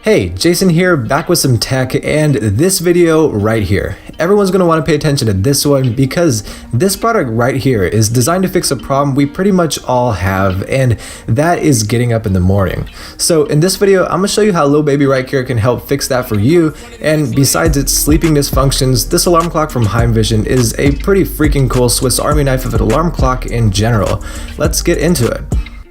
Hey, Jason here, back with some tech, and this video right here. Everyone's going to want to pay attention to this one because this product right here is designed to fix a problem we pretty much all have, and that is getting up in the morning. So in this video, I'm going to show you how Lil Baby right here can help fix that for you, and besides its sleeping dysfunctions, this alarm clock from HeimVision is a pretty freaking cool Swiss Army knife of an alarm clock in general. Let's get into it.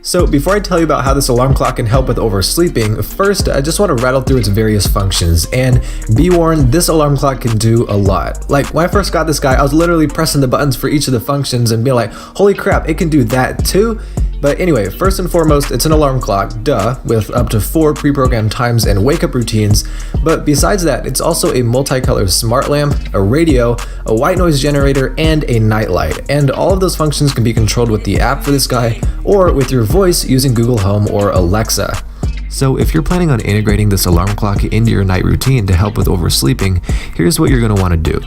So before I tell you about how this alarm clock can help with oversleeping, first I just want to rattle through its various functions, and be warned, this alarm clock can do a lot. Like when I first got this guy, I was literally pressing the buttons for each of the functions and being like, holy crap, it can do that too? But anyway, first and foremost, it's an alarm clock, duh, with up to 4 pre-programmed times and wake-up routines. But besides that, it's also a multicolored smart lamp, a radio, a white noise generator, and a nightlight. And all of those functions can be controlled with the app for this guy, or with your voice using Google Home or Alexa. So if you're planning on integrating this alarm clock into your night routine to help with oversleeping, here's what you're going to want to do.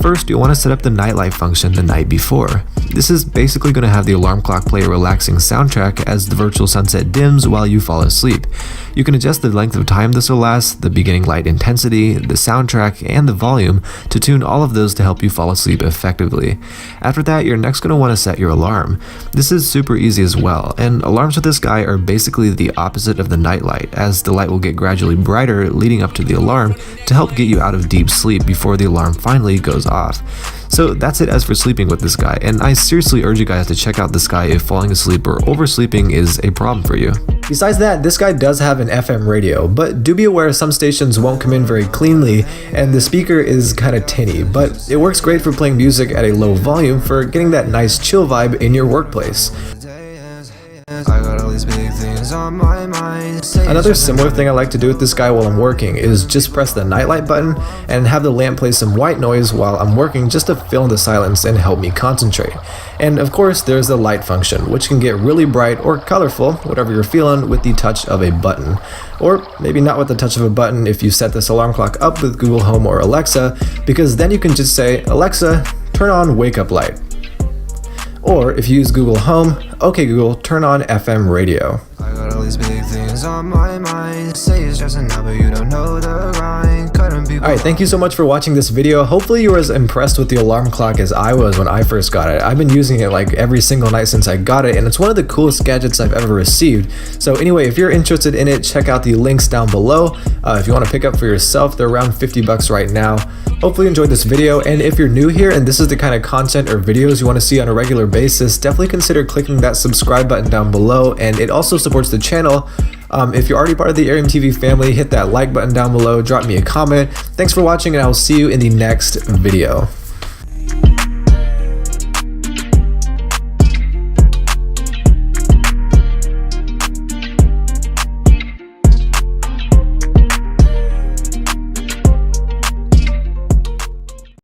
First, you'll want to set up the nightlight function the night before. This is basically going to have the alarm clock play a relaxing soundtrack as the virtual sunset dims while you fall asleep. You can adjust the length of time this will last, the beginning light intensity, the soundtrack, and the volume to tune all of those to help you fall asleep effectively. After that, you're next going to want to set your alarm. This is super easy as well, and alarms with this guy are basically the opposite of the nightlight, as the light will get gradually brighter leading up to the alarm to help get you out of deep sleep before the alarm finally goes off. So that's it as for sleeping with this guy, and I seriously urge you guys to check out this guy if falling asleep or oversleeping is a problem for you. Besides that, this guy does have an FM radio, but do be aware some stations won't come in very cleanly and the speaker is kind of tinny, but it works great for playing music at a low volume for getting that nice chill vibe in your workplace. Another similar thing I like to do with this guy while I'm working is just press the nightlight button and have the lamp play some white noise while I'm working just to fill in the silence and help me concentrate. And of course there's the light function, which can get really bright or colorful, whatever you're feeling, with the touch of a button. Or maybe not with the touch of a button if you set this alarm clock up with Google Home or Alexa, because then you can just say, Alexa, turn on wake up light. Or if you use Google Home, okay Google, turn on FM radio. I got all these big things on my mind. Say it's just enough, but you don't know the rhyme. Alright, thank you so much for watching this video. Hopefully you were as impressed with the alarm clock as I was when I first got it. I've been using it like every single night since I got it, and it's one of the coolest gadgets I've ever received. So anyway, if you're interested in it, check out the links down below. If you want to pick up for yourself, they're around 50 bucks right now. Hopefully you enjoyed this video, and if you're new here and this is the kind of content or videos you want to see on a regular basis, definitely consider clicking that subscribe button down below, and it also supports the channel. If you're already part of the AeriumTV family, hit that like button down below, drop me a comment. Thanks for watching, and I will see you in the next video.